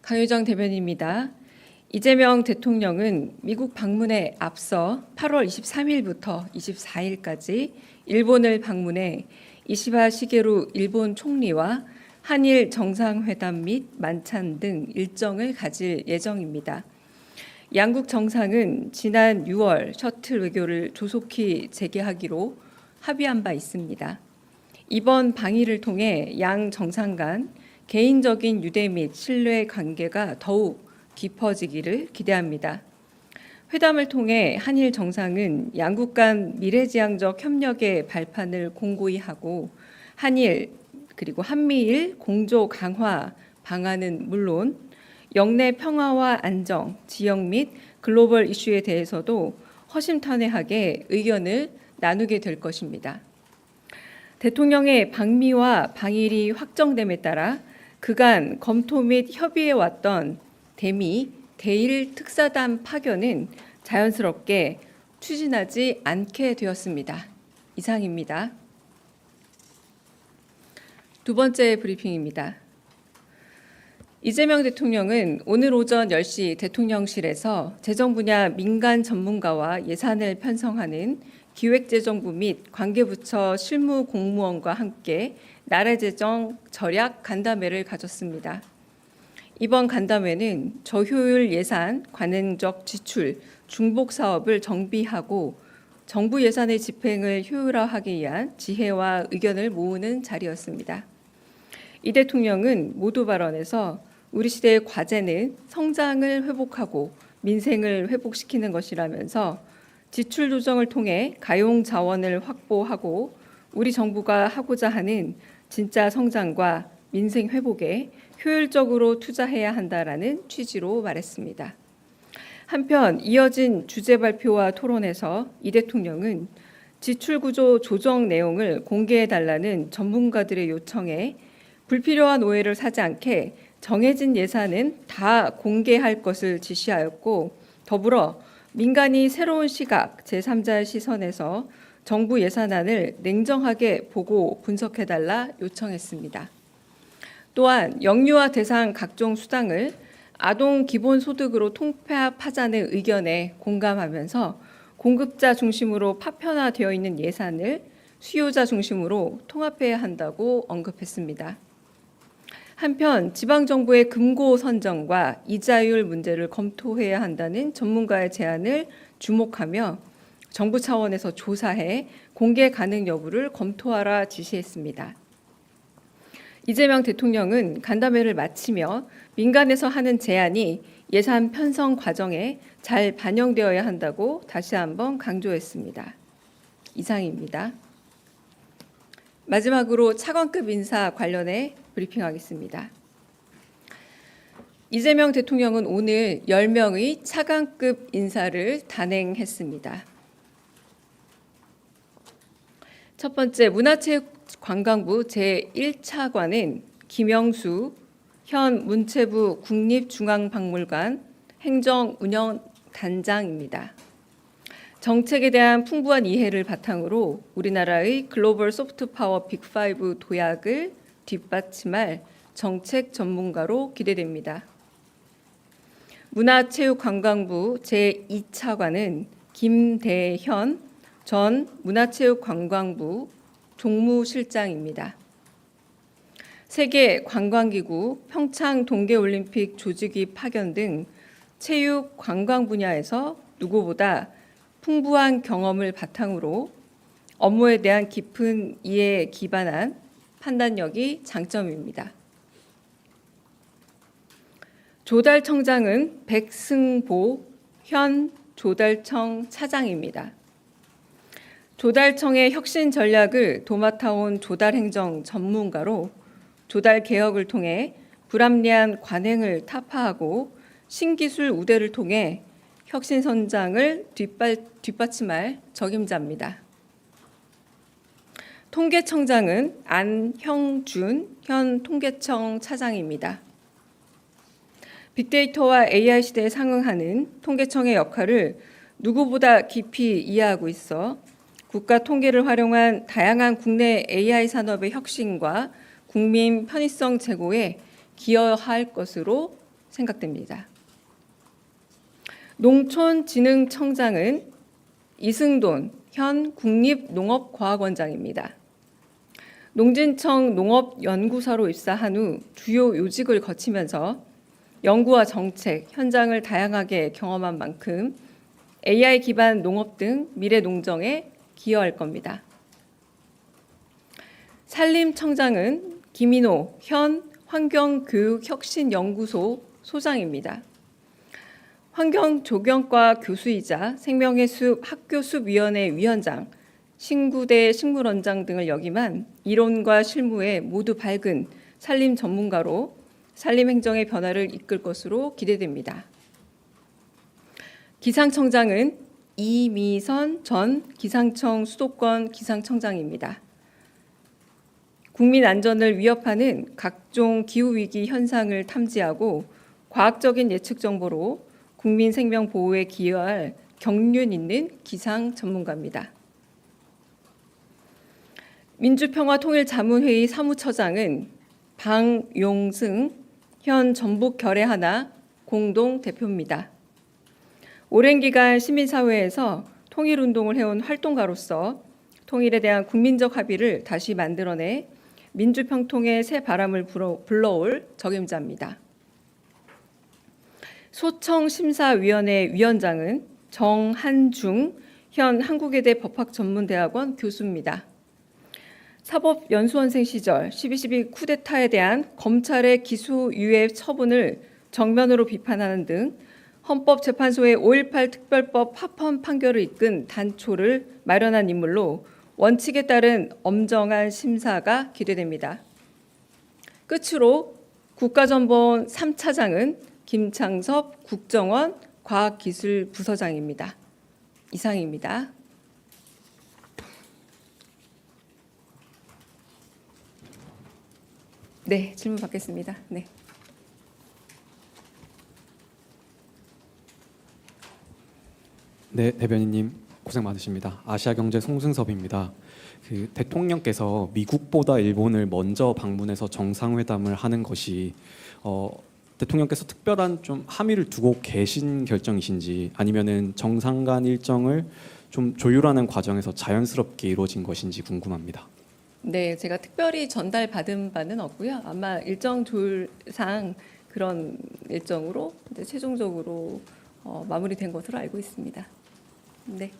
강유정 대변인입니다. 이재명 대통령은 미국 방문에 앞서 8월 23일부터 24일까지 일본을 방문해 이시바 시게루 일본 총리와 한일 정상회담 및 만찬 등 일정을 가질 예정입니다. 양국 정상은 지난 6월 셔틀 외교를 조속히 재개하기로 합의한 바 있습니다. 이번 방일을 통해 양 정상 간 개인적인 유대 및 신뢰 관계가 더욱 깊어지기를 기대합니다. 회담을 통해 한일 정상은 양국 간 미래지향적 협력의 발판을 공고히 하고 한일 그리고 한미일 공조 강화 방안은 물론 영내 평화와 안정, 지역 및 글로벌 이슈에 대해서도 허심탄회하게 의견을 나누게 될 것입니다. 대통령의 방미와 방일이 확정됨에 따라 그간 검토 및 협의해 왔던 대미, 대일 특사단 파견은 자연스럽게 추진하지 않게 되었습니다. 이상입니다. 두 번째 브리핑입니다. 이재명 대통령은 오늘 오전 10시 대통령실에서 재정 분야 민간 전문가와 예산을 편성하는 기획재정부 및 관계부처 실무 공무원과 함께 나라재정 절약 간담회를 가졌습니다. 이번 간담회는 저효율 예산, 관행적 지출, 중복 사업을 정비하고 정부 예산의 집행을 효율화하기 위한 지혜와 의견을 모으는 자리였습니다. 이 대통령은 모두 발언에서 우리 시대의 과제는 성장을 회복하고 민생을 회복시키는 것이라면서 지출 조정을 통해 가용 자원을 확보하고 우리 정부가 하고자 하는 진짜 성장과 민생 회복에 효율적으로 투자해야 한다라는 취지로 말했습니다. 한편 이어진 주제 발표와 토론에서 이 대통령은 지출 구조 조정 내용을 공개해달라는 전문가들의 요청에 불필요한 오해를 사지 않게 정해진 예산은 다 공개할 것을 지시하였고 더불어 민간이 새로운 시각, 제3자의 시선에서 정부 예산안을 냉정하게 보고 분석해달라 요청했습니다. 또한 영유아 대상 각종 수당을 아동 기본소득으로 통폐합하자는 의견에 공감하면서 공급자 중심으로 파편화되어 있는 예산을 수요자 중심으로 통합해야 한다고 언급했습니다. 한편 지방정부의 금고 선정과 이자율 문제를 검토해야 한다는 전문가의 제안을 주목하며 정부 차원에서 조사해 공개 가능 여부를 검토하라 지시했습니다. 이재명 대통령은 간담회를 마치며 민간에서 하는 제안이 예산 편성 과정에 잘 반영되어야 한다고 다시 한번 강조했습니다. 이상입니다. 마지막으로 차관급 인사 관련해 브리핑하겠습니다. 이재명 대통령은 오늘 10명의 차관급 인사를 단행했습니다. 첫 번째, 문화체육관광부 제1차관은 김영수 현 문체부 국립중앙박물관 행정운영단장입니다. 정책에 대한 풍부한 이해를 바탕으로 우리나라의 글로벌 소프트파워 빅5 도약을 뒷받침할 정책 전문가로 기대됩니다. 문화체육관광부 제2차관은 김대현 전 문화체육관광부 종무실장입니다. 세계관광기구 평창 동계올림픽 조직위 파견 등 체육 관광 분야에서 누구보다 풍부한 경험을 바탕으로 업무에 대한 깊은 이해에 기반한 판단력이 장점입니다. 조달청장은 백승보 현 조달청 차장입니다. 조달청의 혁신 전략을 도맡아온 조달행정 전문가로 조달 개혁을 통해 불합리한 관행을 타파하고 신기술 우대를 통해 혁신 선장을 뒷받침할 적임자입니다. 통계청장은 안형준 현 통계청 차장입니다. 빅데이터와 AI 시대에 상응하는 통계청의 역할을 누구보다 깊이 이해하고 있어 국가 통계를 활용한 다양한 국내 AI 산업의 혁신과 국민 편의성 제고에 기여할 것으로 생각됩니다. 농촌진흥청장은 이승돈 현 국립농업과학원장입니다. 농진청 농업연구소로 입사한 후 주요 요직을 거치면서 연구와 정책, 현장을 다양하게 경험한 만큼 AI 기반 농업 등 미래 농정에 기여할 겁니다. 산림청장은 김인호 현 환경교육혁신연구소 소장입니다. 환경조경과 교수이자 생명의숲 학교숲위원회 위원장, 신구대 식물원장 등을 역임한 이론과 실무에 모두 밝은 산림 전문가로 산림행정의 변화를 이끌 것으로 기대됩니다. 기상청장은 이미선 전 기상청 수도권 기상청장입니다. 국민 안전을 위협하는 각종 기후위기 현상을 탐지하고 과학적인 예측 정보로 국민 생명 보호에 기여할 경륜 있는 기상 전문가입니다. 민주평화통일자문회의 사무처장은 방용승 현 전북결의하나 공동대표입니다. 오랜 기간 시민사회에서 통일운동을 해온 활동가로서 통일에 대한 국민적 합의를 다시 만들어내 민주평통의 새 바람을 불러올 적임자입니다. 소청심사위원회 위원장은 정한중 현 한국외대 법학전문대학원 교수입니다. 사법연수원생 시절 12.12 쿠데타에 대한 검찰의 기소유예 처분을 정면으로 비판하는 등 헌법재판소의 5.18 특별법 파판 판결을 이끈 단초를 마련한 인물로 원칙에 따른 엄정한 심사가 기대됩니다. 끝으로 국가정보원 3차장은 김창섭 국정원 과학기술부서장입니다. 이상입니다. 네, 질문 받겠습니다. 네. 네, 대변인님 고생 많으십니다. 아시아경제 송승섭입니다. 대통령께서 미국보다 일본을 먼저 방문해서 정상회담을 하는 것이 대통령께서 특별한 좀 함의를 두고 계신 결정이신지 아니면은 정상 간 일정을 좀 조율하는 과정에서 자연스럽게 이루어진 것인지 궁금합니다. 네, 제가 특별히 전달받은 바는 없고요. 아마 일정 조율상 그런 일정으로 이제 최종적으로 마무리된 것으로 알고 있습니다. 네.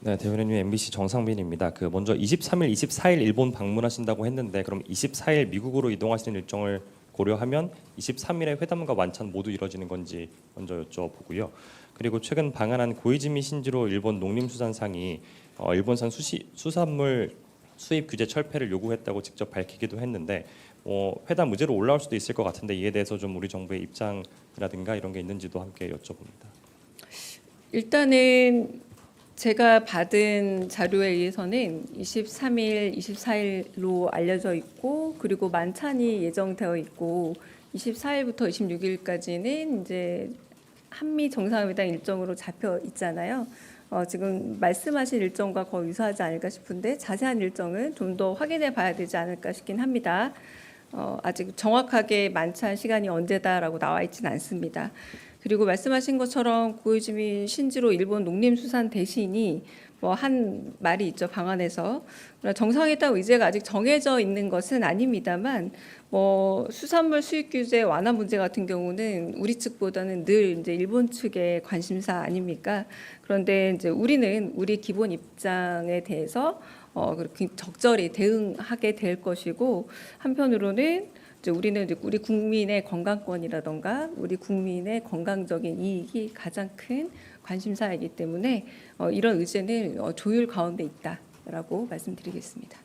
네, 대변인님 MBC 정상빈입니다. 먼저 23일, 24일 일본 방문하신다고 했는데 그럼 24일 미국으로 이동하시는 일정을 고려하면 23일에 회담과 만찬 모두 이뤄지는 건지 먼저 여쭤보고요. 그리고 최근 방한한 고이즈미 신지로 일본 농림수산상이 일본산 수산물 수입 규제 철폐를 요구했다고 직접 밝히기도 했는데 회담 의제로 올라올 수도 있을 것 같은데 이에 대해서 좀 우리 정부의 입장이라든가 이런 게 있는지도 함께 여쭤봅니다. 일단은 제가 받은 자료에 의해서는 23일, 24일로 알려져 있고 그리고 만찬이 예정되어 있고 24일부터 26일까지는 이제 한미 정상회담 일정으로 잡혀 있잖아요. 지금 말씀하신 일정과 거의 유사하지 않을까 싶은데 자세한 일정은 좀 더 확인해 봐야 되지 않을까 싶긴 합니다. 아직 정확하게 만찬 시간이 언제다라고 나와 있지는 않습니다. 그리고 말씀하신 것처럼 고이즈미 신지로 일본 농림수산 대신이 한 말이 있죠. 방한에서 정상회담 의제가 아직 정해져 있는 것은 아닙니다만 수산물 수입 규제 완화 문제 같은 경우는 우리 측보다는 늘 이제 일본 측의 관심사 아닙니까? 그런데 이제 우리는 우리 기본 입장에 대해서 그렇게 적절히 대응하게 될 것이고 한편으로는 이제 우리는 이제 우리 국민의 건강권이라던가 우리 국민의 건강적인 이익이 가장 큰 관심사이기 때문에 이런 의제는 조율 가운데 있다라고 말씀드리겠습니다.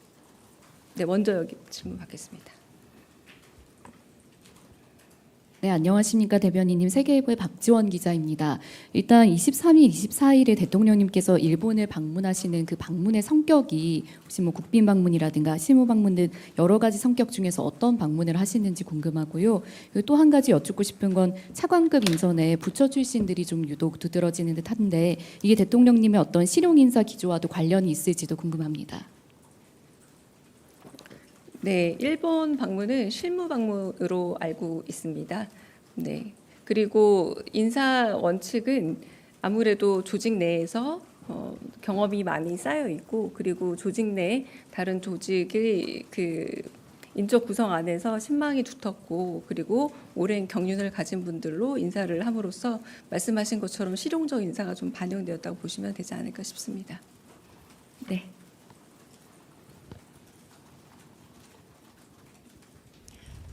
네, 먼저 여기 질문 받겠습니다. 네, 안녕하십니까 대변인님. 세계일보의 박지원 기자입니다. 일단 23일, 24일에 대통령님께서 일본을 방문하시는 그 방문의 성격이 혹시 국빈 방문이라든가 실무 방문 등 여러 가지 성격 중에서 어떤 방문을 하시는지 궁금하고요. 또 한 가지 여쭙고 싶은 건 차관급 인선에 부처 출신들이 좀 유독 두드러지는 듯한데 이게 대통령님의 어떤 실용 인사 기조와도 관련이 있을지도 궁금합니다. 네, 일본 방문은 실무 방문으로 알고 있습니다. 네. 그리고 인사 원칙은 아무래도 조직 내에서 경험이 많이 쌓여 있고, 그리고 조직 내 다른 조직의 그 인적 구성 안에서 신망이 두텁고, 그리고 오랜 경륜을 가진 분들로 인사를 함으로써 말씀하신 것처럼 실용적 인사가 좀 반영되었다고 보시면 되지 않을까 싶습니다. 네.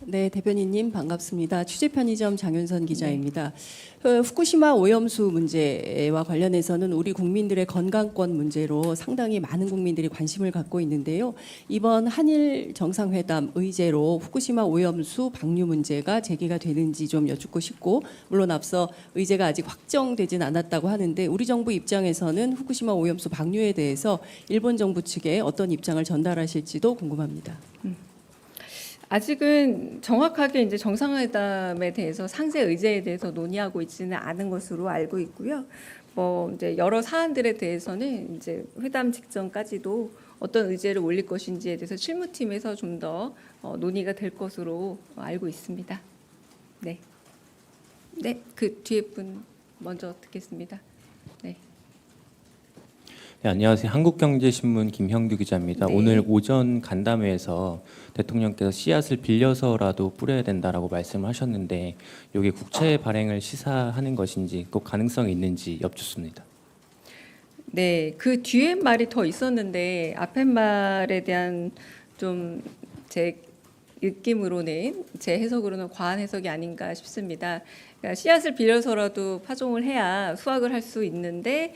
네, 대변인님 반갑습니다. 취재편의점 장윤선 기자입니다. 후쿠시마 오염수 문제와 관련해서는 우리 국민들의 건강권 문제로 상당히 많은 국민들이 관심을 갖고 있는데요. 이번 한일 정상회담 의제로 후쿠시마 오염수 방류 문제가 제기가 되는지 좀 여쭙고 싶고, 물론 앞서 의제가 아직 확정되진 않았다고 하는데 우리 정부 입장에서는 후쿠시마 오염수 방류에 대해서 일본 정부 측에 어떤 입장을 전달하실지도 궁금합니다. 아직은 정확하게 이제 정상회담에 대해서 상세 의제에 대해서 논의하고 있지는 않은 것으로 알고 있고요. 뭐 이제 여러 사안들에 대해서는 이제 회담 직전까지도 어떤 의제를 올릴 것인지에 대해서 실무팀에서 좀 더 논의가 될 것으로 알고 있습니다. 네, 네, 그 뒤에 분 먼저 듣겠습니다. 네. 네, 안녕하세요. 한국경제신문 김형규 기자입니다. 네. 오늘 오전 간담회에서 대통령께서 씨앗을 빌려서라도 뿌려야 된다라고 말씀을 하셨는데 이게 국채 발행을 시사하는 것인지 꼭 가능성이 있는지 여쭙습니다. 네, 그 뒤에 말이 더 있었는데 앞에 말에 대한 좀 제 느낌으로는, 제 해석으로는 과한 해석이 아닌가 싶습니다. 그러니까 씨앗을 빌려서라도 파종을 해야 수확을 할 수 있는데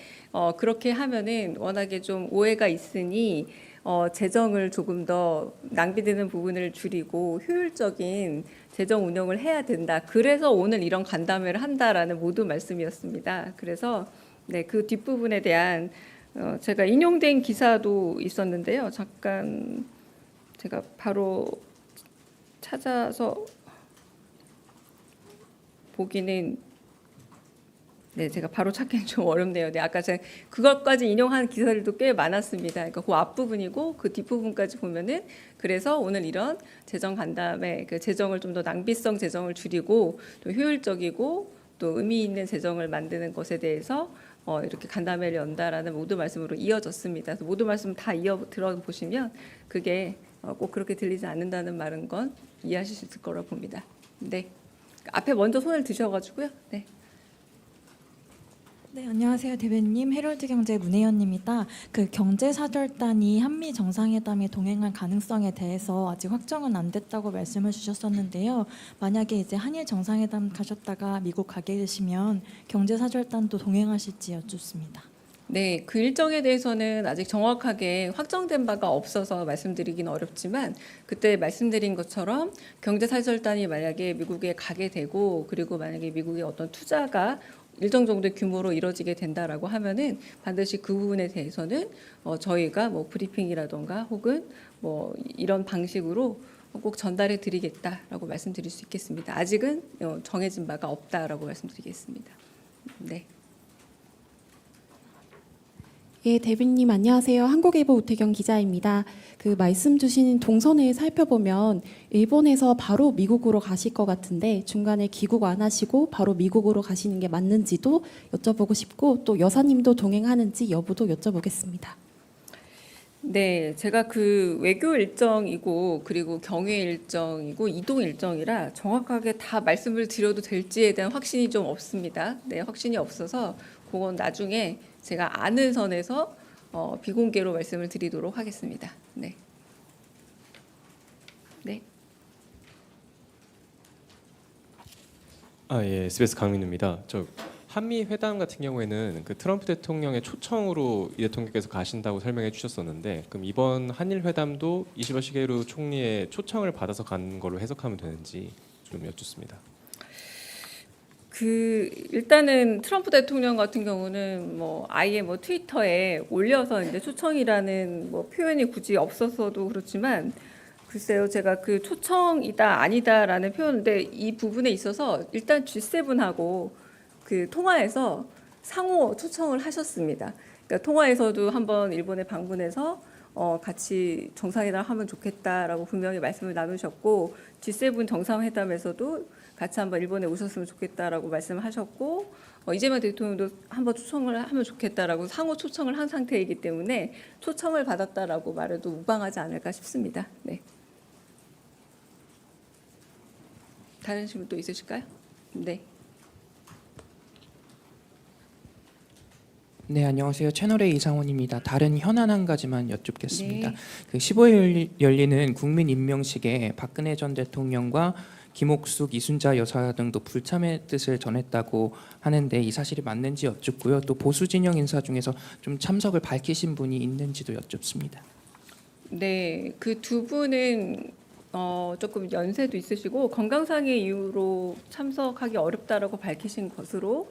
그렇게 하면은 워낙에 좀 오해가 있으니 재정을 조금 더 낭비되는 부분을 줄이고 효율적인 재정 운영을 해야 된다. 그래서 오늘 이런 간담회를 한다라는 모두 말씀이었습니다. 그래서 네, 그 뒷부분에 대한 제가 인용된 기사도 있었는데요. 잠깐 제가 바로 찾아서 보기는, 네, 제가 바로 찾기는 좀 어렵네요. 네, 아까 제가 그것까지 인용한 기사들도 꽤 많았습니다. 그러니까 그 앞부분이고 그 뒷부분까지 보면은, 그래서 오늘 이런 재정 간담회, 그 재정을 좀 더 낭비성 재정을 줄이고 또 효율적이고 또 의미 있는 재정을 만드는 것에 대해서 이렇게 간담회를 연다라는 모두 말씀으로 이어졌습니다. 그래서 모두 말씀 다 이어 들어보시면 그게 꼭 그렇게 들리지 않는다는 말은 건 이해하실 수 있을 거라고 봅니다. 네, 앞에 먼저 손을 드셔가지고요. 네. 네, 안녕하세요. 대변님, 헤럴드 경제 문혜연입니다. 그 경제사절단이 한미 정상회담에 동행할 가능성에 대해서 아직 확정은 안 됐다고 말씀을 주셨었는데요. 만약에 이제 한일 정상회담 가셨다가 미국 가게 되시면 경제사절단도 동행하실지 여쭙습니다. 네, 그 일정에 대해서는 아직 정확하게 확정된 바가 없어서 말씀드리긴 어렵지만, 그때 말씀드린 것처럼 경제사절단이 만약에 미국에 가게 되고, 그리고 만약에 미국의 어떤 투자가 일정 정도의 규모로 이루어지게 된다라고 하면은 반드시 그 부분에 대해서는 저희가 뭐 브리핑이라던가 혹은 뭐 이런 방식으로 꼭 전달해 드리겠다라고 말씀드릴 수 있겠습니다. 아직은 정해진 바가 없다라고 말씀드리겠습니다. 네. 예, 대변님 안녕하세요. 한국일보 우태경 기자입니다. 그 말씀 주신 동선을 살펴보면 일본에서 바로 미국으로 가실 것 같은데 중간에 귀국 안 하시고 바로 미국으로 가시는 게 맞는지도 여쭤보고 싶고, 또 여사님도 동행하는지 여부도 여쭤보겠습니다. 네, 제가 그 외교 일정이고 그리고 경위 일정이고 이동 일정이라 정확하게 다 말씀을 드려도 될지에 대한 확신이 좀 없습니다. 네, 확신이 없어서 그건 나중에 제가 아는 선에서 비공개로 말씀을 드리도록 하겠습니다. 네. 네. 예, SBS 강민우입니다. 저 한미 회담 같은 경우에는 그 트럼프 대통령의 초청으로 이 대통령께서 가신다고 설명해 주셨었는데, 그럼 이번 한일 회담도 이시바 시게루 총리의 초청을 받아서 간 걸로 해석하면 되는지 좀 여쭙습니다. 그 일단은 트럼프 대통령 같은 경우는 뭐 아예 뭐 트위터에 올려서 이제 초청이라는 뭐 표현이 굳이 없어서도 그렇지만, 글쎄요, 제가 그 초청이다 아니다라는 표현인데 이 부분에 있어서 일단 G7하고 그 통화에서 상호 초청을 하셨습니다. 그러니까 통화에서도 한번 일본에 방문해서 같이 정상회담 하면 좋겠다라고 분명히 말씀을 나누셨고 G7 정상회담에서도 같이 한번 일본에 오셨으면 좋겠다라고 말씀하셨고 이재명 대통령도 한번 초청을 하면 좋겠다라고 상호 초청을 한 상태이기 때문에 초청을 받았다라고 말해도 무방하지 않을까 싶습니다. 네. 다른 질문 또 있으실까요? 네. 네, 안녕하세요. 채널A 이상원입니다. 다른 현안 한 가지만 여쭙겠습니다. 네. 그 15일 열리는 국민 임명식에 박근혜 전 대통령과 김옥숙, 이순자 여사 등도 불참의 뜻을 전했다고 하는데 이 사실이 맞는지 여쭙고요. 또 보수 진영 인사 중에서 좀 참석을 밝히신 분이 있는지도 여쭙습니다. 네, 그 두 분은 조금 연세도 있으시고 건강상의 이유로 참석하기 어렵다라고 밝히신 것으로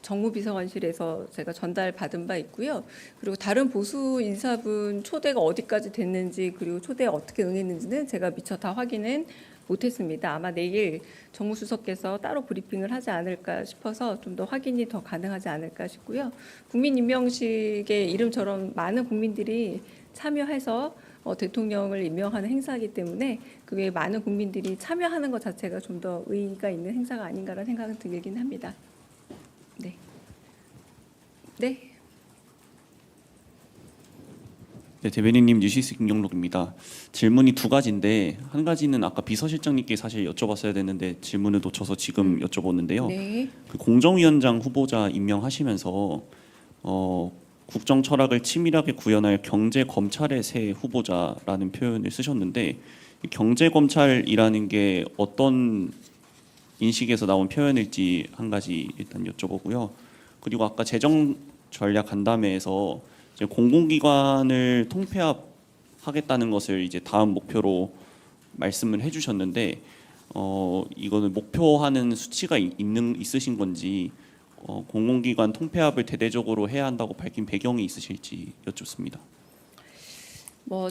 정무비서관실에서 제가 전달받은 바 있고요. 그리고 다른 보수 인사분 초대가 어디까지 됐는지 그리고 초대에 어떻게 응했는지는 제가 미처 다 확인은 못했습니다. 아마 내일 정무수석께서 따로 브리핑을 하지 않을까 싶어서 좀 더 확인이 더 가능하지 않을까 싶고요. 국민임명식의 이름처럼 많은 국민들이 참여해서 대통령을 임명하는 행사이기 때문에 그 외에 많은 국민들이 참여하는 것 자체가 좀 더 의의가 있는 행사가 아닌가라는 생각은 들긴 합니다. 네. 네. 네, 대변인님 뉴시스 김경록입니다. 질문이 두 가지인데 한 가지는 아까 비서실장님께 사실 여쭤봤어야 되는데 질문을 놓쳐서 지금 여쭤보는데요. 네. 그 공정위원장 후보자 임명하시면서 국정 철학을 치밀하게 구현할 경제 검찰의 새 후보자라는 표현을 쓰셨는데 경제 검찰이라는 게 어떤 인식에서 나온 표현일지 한 가지 일단 여쭤보고요. 그리고 아까 재정 전략 간담회에서 이제 공공기관을 통폐합하겠다는 것을 이제 다음 목표로 말씀을 해주셨는데 이거는 목표하는 수치가 있으신 건지 공공기관 통폐합을 대대적으로 해야 한다고 밝힌 배경이 있으실지 여쭙습니다.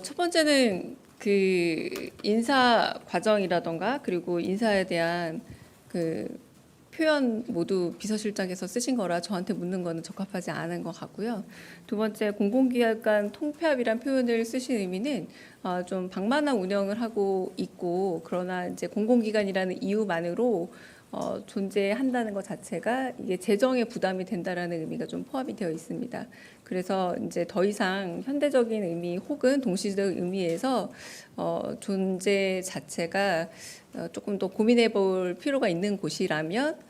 첫 번째는 그 인사 과정이라던가 그리고 인사에 대한 그 표현 모두 비서실장께서 쓰신 거라 저한테 묻는 거는 적합하지 않은 것 같고요. 두 번째 공공기관 통폐합이란 표현을 쓰신 의미는 좀 방만한 운영을 하고 있고 그러나 이제 공공기관이라는 이유만으로 존재한다는 것 자체가 이게 재정에 부담이 된다라는 의미가 좀 포함이 되어 있습니다. 그래서 이제 더 이상 현대적인 의미 혹은 동시적 의미에서 존재 자체가 조금 더 고민해 볼 필요가 있는 곳이라면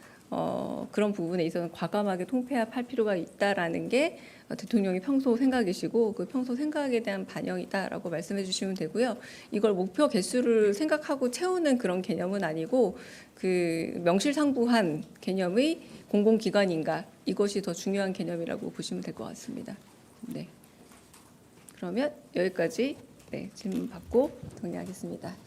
그런 부분에 있어서는 과감하게 통폐합할 필요가 있다라는 게 대통령이 평소 생각이시고 그 평소 생각에 대한 반영이다라고 말씀해 주시면 되고요. 이걸 목표 개수를 생각하고 채우는 그런 개념은 아니고 그 명실상부한 개념의 공공기관인가 이것이 더 중요한 개념이라고 보시면 될 것 같습니다. 네. 그러면 여기까지 질문 받고 정리하겠습니다.